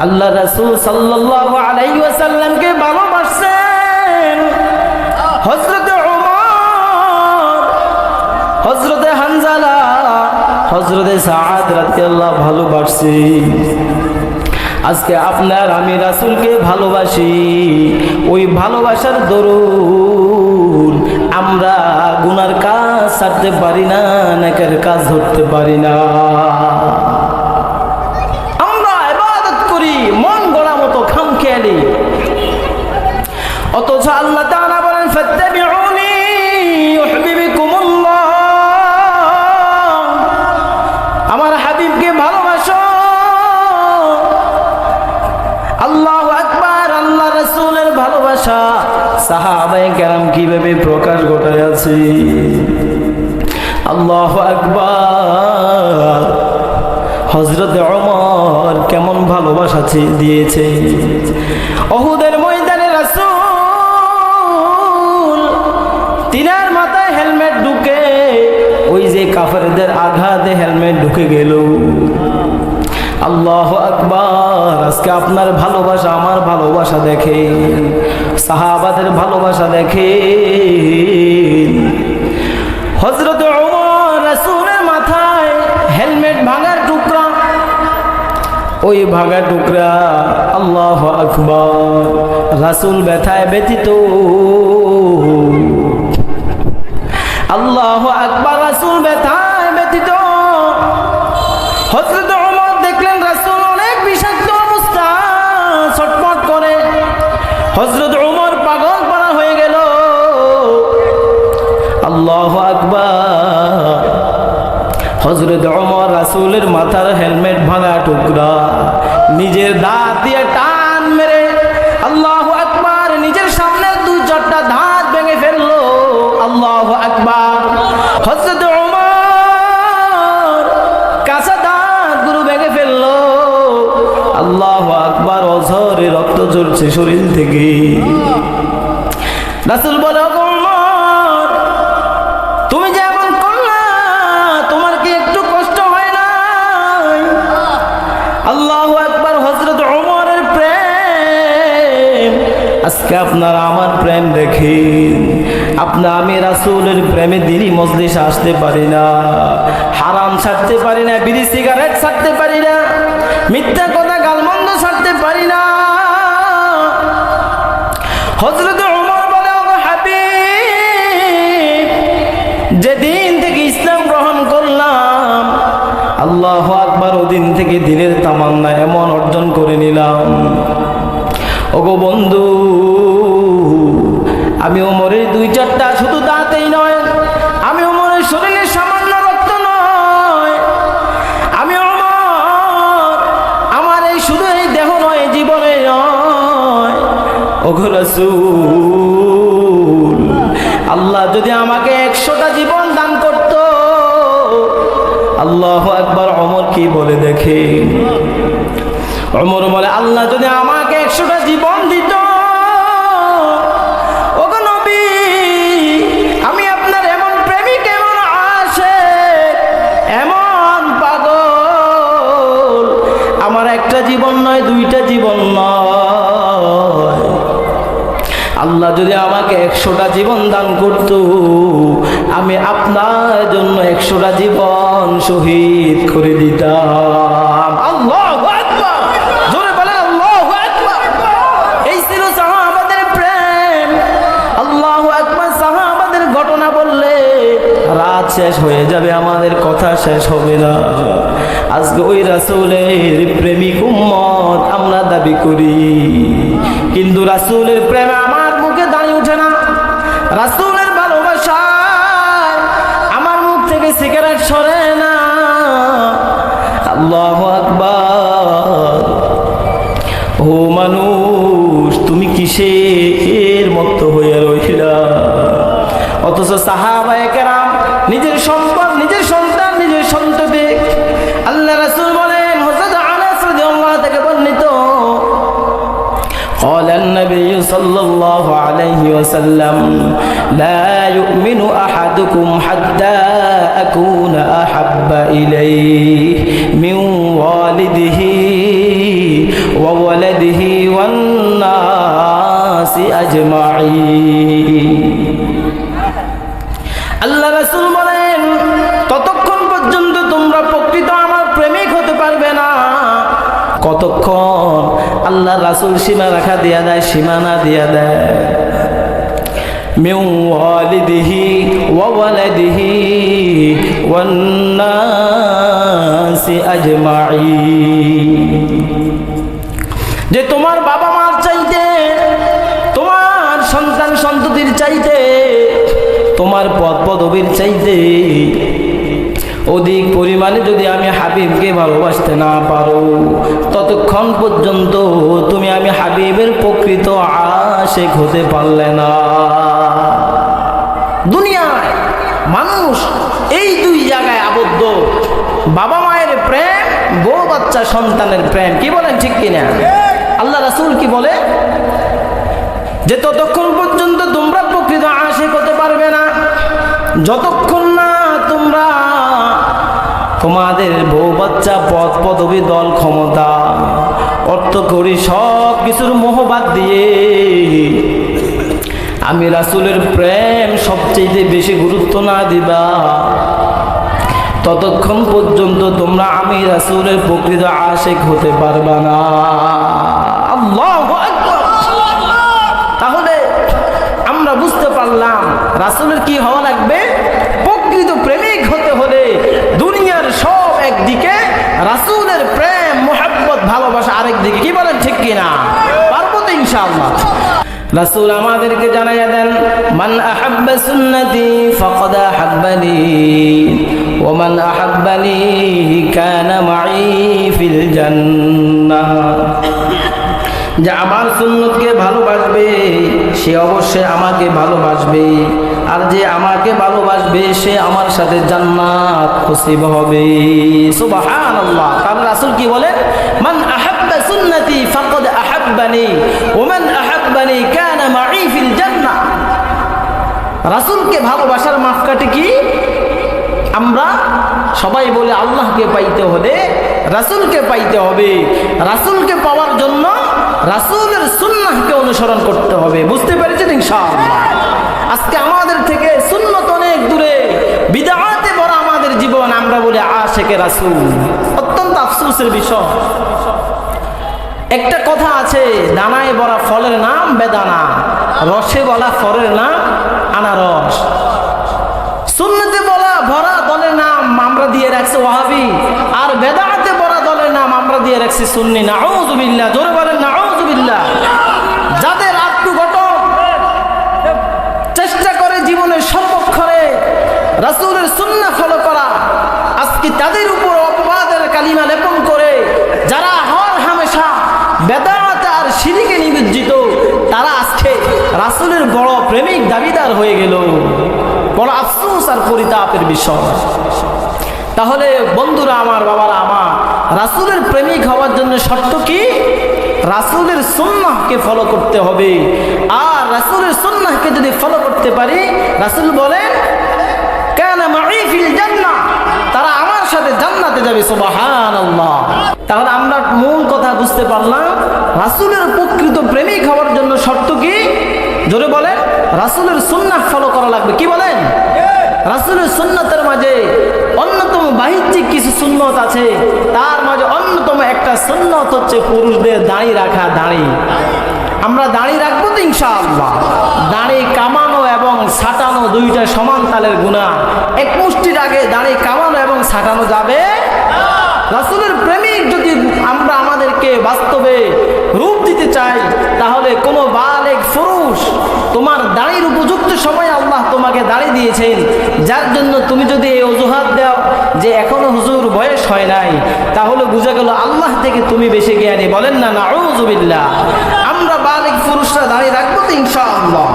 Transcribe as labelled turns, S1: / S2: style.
S1: আল্লাহ রাসূল সাল্লাল্লাহু আলাইহি ওয়াসাল্লামকে ভালোবাসেন হযরত ওমর, হযরত হানজালা, হযরত সাআদ রাদিয়াল্লাহু ভালোবাসেন। আজকে আপনার আমি রাসূলকে ভালোবাসি, ওই ভালোবাসার দরুন আমরা গুনার কাজ ছাড়তে পারি না, নেকের কাজ ধরতে পারি না। আমরা ইবাদত করি মন গড়া মতো খামখেয়ালি, অথচ আল্লাহ তাআলা বলেন ফাত্তাবিউনি ইউহিব্বুকুমুল্লাহ, আমার হাবিবকে ভালোবাসো। আল্লাহু আকবার। আল্লাহ রাসূলের ভালোবাসা সাহাবায়ে কেরাম কিভাবে প্রকাশ ঘটায় আছে। আল্লাহু আকবার। হযরত ওমর কেমন ভালোবাসা দিয়েছে। উহুদের ময়দানে রাসূল তিনার মাথায় হেলমেট ঢুকে, ওই যে কাফেরদের আঘাতে হেলমেট ঢুকে গেল। আল্লাহু আকবার। আজকে আপনার ভালোবাসা আমার ভালোবাসা দেখেন, সাহাবাদের ভালোবাসা দেখেন। হযরত ওমর রাসূলের মাথায় হেলমেট ভাঙার টুকরা, ওই ভাঙা টুকরা আল্লাহু আকবার রাসূল ব্যথায় ব্যথিত। আল্লাহু আকবার। রাসূল ব্যথায় ব্যথিত। হযরত ওমর দেখলেন রাসূল অনেক বিষাক্ত অবস্থা, ছটফট করে। হযরত ওমর পাগল পারা হয়ে গেল। আল্লাহু আকবার। হযরত ওমর রাসূলের মাথার হেলমেট ভাঙা টুকরা নিজের দাঁত দিয়ে টান মেরে, আল্লাহু আকবার, নিজের সামনে দুই চারটা দাঁত ভেঙে ফেললো। আল্লাহু আকবার। হযরত ওমর কাঁচা দাঁতগুলো ভেঙে ফেললো। আল্লাহু আকবার। অঝরে রক্ত ঝরছে শরীর থেকে। রাসূল বলে, ওমর তুমি যে এমন করলা, তোমার কি একটু কষ্ট হয় না? আল্লাহু আকবার। হযরত ওমরের প্রেম, আজকে আপনারা আমার প্রেম দেখেন। আপনা আমি রাসূলের প্রেমে দিনই মজলিসে আসতে পারি না, হারাম ছাড়তে পারি না, বিড়ি সিগারেট ছাড়তে পারি না, মিথ্যা কথা গালমন্দ ছাড়তে পারি না। হযরত ওমর বলে, ও হাবিব, যেদিন থেকে ইসলাম গ্রহণ করলাম, আল্লাহু আকবার, ওদিন থেকে দিনের তামান্না এমন অর্জন করে নিলাম। ওগো বন্ধু, আমি ওমরের দুই চারটা শুধু দাঁতেই নয়, আমি ওমরের শরীরে সামান্য রক্ত নয়, আমি ওমর আমার এই শুধু এই দেহ নয়, জীবনে নয়। ওগো রাসূল, আল্লাহ যদি আমাকে 100টা জীবন দান করত, আল্লাহু আকবার। ওমর কি বলে দেখে। ওমর বলে, আল্লাহ যদি আমাকে 100টা জীবন দিত, ওগো নবী, আমি আপনার এমন প্রেমিক, এমন আশিক, এমন পাগল, আমার একটা জীবন নয়, দুইটা জীবন নয়, আল্লাহ যদি আমাকে 100টা জীবন দান করত, আমি আপনার জন্য 100টা জীবন শহীদ করে দিতাম। আল্লাহু আকবার। জোরে বলেন আল্লাহু আকবার। এই ছিল সাহাবাদের প্রেম। আল্লাহু আকবার। সাহাবাদের ঘটনা বললে রাত শেষ হয়ে যাবে, আমাদের কথা শেষ হবে না। আজকে ওই রাসূলের প্রেমিক উম্মত আমরা দাবি করি, কিন্তু রাসূলের প্রেমে আমার মুখে দাঁড়িয়ে ওঠে না। রাসূলের ভালোবাসায় আমার মুখ থেকে সিগারেট সরে না। আল্লাহু আকবার। ও মানুষ, তুমি কিসের মত হয়ে রইলা? অথচ সাহাবায়ে কেরাম নিজের সম্পদ, নিজের সন্তান, নিজের সন্ততি, আল্লাহ রাসূল বলেন, হযরত আনাস রাদিয়াল্লাহু থেকে বর্ণিত, قال النبي صلى الله عليه وسلم لا يؤمن أحدكم حتى أكون أحب إليه من والده وولده والناس أجمعين আল্লাহ রাসূল বলেন ততক্ষণ পর্যন্ত তোমরা প্রকৃত আমার প্রেমিক হতে পারবে না কতক্ষণ আল্লাহ রাসূল সীমারেখা দিয়া দেয়, সীমানা দিয়া দেয়। মিন ওয়ালিদিহি ওয়া ওয়ালাদিহি ওয়ান নাসি আজমাইন, যে তোমার বাবা মার চাইতে, তোমার সন্তান সন্ততির চাইতে, তোমার পদ পদবীর চাইতে অধিক পরিমাণে যদি আমি হাবিবকে ভালোবাসতে না পারো, ততক্ষণ পর্যন্ত তুমি আমি হাবিবের প্রকৃত আশিক হতে পারলে না। দুনিয়ায় মানুষ এই দুই জায়গায় আবদ্ধ, বাবা মায়ের প্রেম, বউ বাচ্চা সন্তানের প্রেম। কি বলেন ঠিক কিনা? আল্লাহ রাসূল কি বলে যে ততক্ষণ পর্যন্ত তোমরা প্রকৃত আশিক হতে পারবে না যতক্ষণ না তোমরা তোমাদের বউ বাচ্চা পদ পদবী দল ক্ষমতা অর্থ করি সব কিছুর মোহবাদ দিয়ে আমি রাসূলের প্রেম সবচেয়ে বেশি গুরুত্ব না দিবা, ততক্ষণ পর্যন্ত তোমরা আমি রাসূলের প্রকৃত আশিক হতে পারবা না। আল্লাহু আকবার। তাহলে আমরা বুঝতে পারলাম রাসূলের কি হওয়া লাগবে? প্রকৃত প্রেমিক হতে হলে দুনিয়ার সব একদিকে, রাসূলের প্রেম মুহাব্বত ভালোবাসা আরেক দিকে। কি বলেন ঠিক কিনা? পারবো তো ইনশাআল্লাহ। রাসূল আমাদেরকে জানাইয়া দেন, মান আহাব্বা সুন্নতি ফাকাদ আহাব্বানি ওয়া মান আহাব্বানি কানা মাই ফিল জান্নাহ, যে আমার সুন্নতকে ভালোবাসবে সে অবশ্যই আমাকে ভালোবাসবে, আর যে আমাকে ভালোবাসবে সে আমার সাথে জান্নাত নসিব হবে। সুবহানাল্লাহ। তাহলে রাসূল কি বলেন? মান আহাব্বা সুন্নতি ফাকাদ আহাব্বানি ওয়া মান আহাব্বানি কানা মাই ফিল জান্নাহ। রাসূলকে ভালোবাসার মাপকাঠি কি? আমরা সবাই বলে আল্লাহকে পাইতে হলে রাসূলকে পাইতে হবে, রাসূলকে পাওয়ার জন্য রাসূলের সুন্নাহকে অনুসরণ করতে হবে। বুঝতে পেরেছেন ইনশাআল্লাহ? আজকে আমাদের থেকে সুন্নত অনেক দূরে, বিদআতে ভরা আমাদের জীবন। আমরা বলি আশিকে রাসূল। অত্যন্ত আফসোসের বিষয়। একটা কথা আছে, দানায় ভরা ফলের নাম বেদানা, রসে বলা ফলের নাম আনারস। সুন্নতে বলা ভরা দলের নাম আমরা দিয়ে রাখছি ওয়াহাবি, আর বেদাতে ভরা দলের নাম আমরা দিয়ে রাখছি সুন্নি। নাউযুবিল্লাহ। জোরে বলেন নাউযুবিল্লাহ। যাদের আত্মগঠন চেষ্টা করে জীবনের সর্বক্ষণে রাসূলের সুন্নাহ ফলো করা, আজকে তাদের উপর অপবাদের কালিমা লেপন করে যারা হর হামেশা বেদাত আর শিরকে নিমজ্জিত, তারা আজকে রাসূলের বড় প্রেমিক দাবিদার হয়ে গেল। বড় আফসোস আর পরিতাপের বিষয়। তাহলে বন্ধুরা আমার, বাবারা আমার, রাসূলের প্রেমিক হওয়ার জন্য শর্ত কি? রাসূলের সুন্নাহকে ফলো করতে হবে। আর রাসূলের সুন্নাহকে যদি ফলো করতে পারি, রাসূল বলেন কানা মাই ফিল জান্নাহ, তারা আমার সাথে জান্নাতে যাবে। সুবহানাল্লাহ। তাহলে আমরা মূল কথা বুঝতে পারলাম, রাসূলের প্রকৃত প্রেমিক হওয়ার জন্য শর্ত কি? জোরে বলেন, রাসূলের সুন্নাহ ফলো করা লাগবে। কি বলেন? রাসূলের সুন্নতের মাঝে অন্যতম বাহ্যিক কিছু সুন্নত আছে, তার মাঝে অন্যতম একটা সুন্নত হচ্ছে পুরুষদের দাড়ি রাখা। দাড়ি আমরা দাড়ি রাখবো তো ইনশাআল্লাহ। দাড়ি কামানো এবং ছাটানো দুইটা সমান তালের গুনাহ। এক মুষ্টির আগে দাড়ি কামানো এবং ছাটানো যাবে। রাসূলের প্রেমিক যদি আমরা আমাদেরকে বাস্তবে রূপ দিতে চাই, তাহলে কোনো বালেগ পুরুষ, তোমার দাড়ির উপযুক্ত সময় আল্লাহ তোমাকে দাড়ি দিয়েছেন, যার জন্য তুমি যদি এই অজুহাত দাও যে এখনো হুজুর বয়স হয় নাই, তাহলে বুঝা গেল আল্লাহ থেকে তুমি বেশি জ্ঞানী। বলেন না নাউযুবিল্লাহ। আমরা বালেগ পুরুষরা দাড়ি রাখবো তো ইনশাআল্লাহ।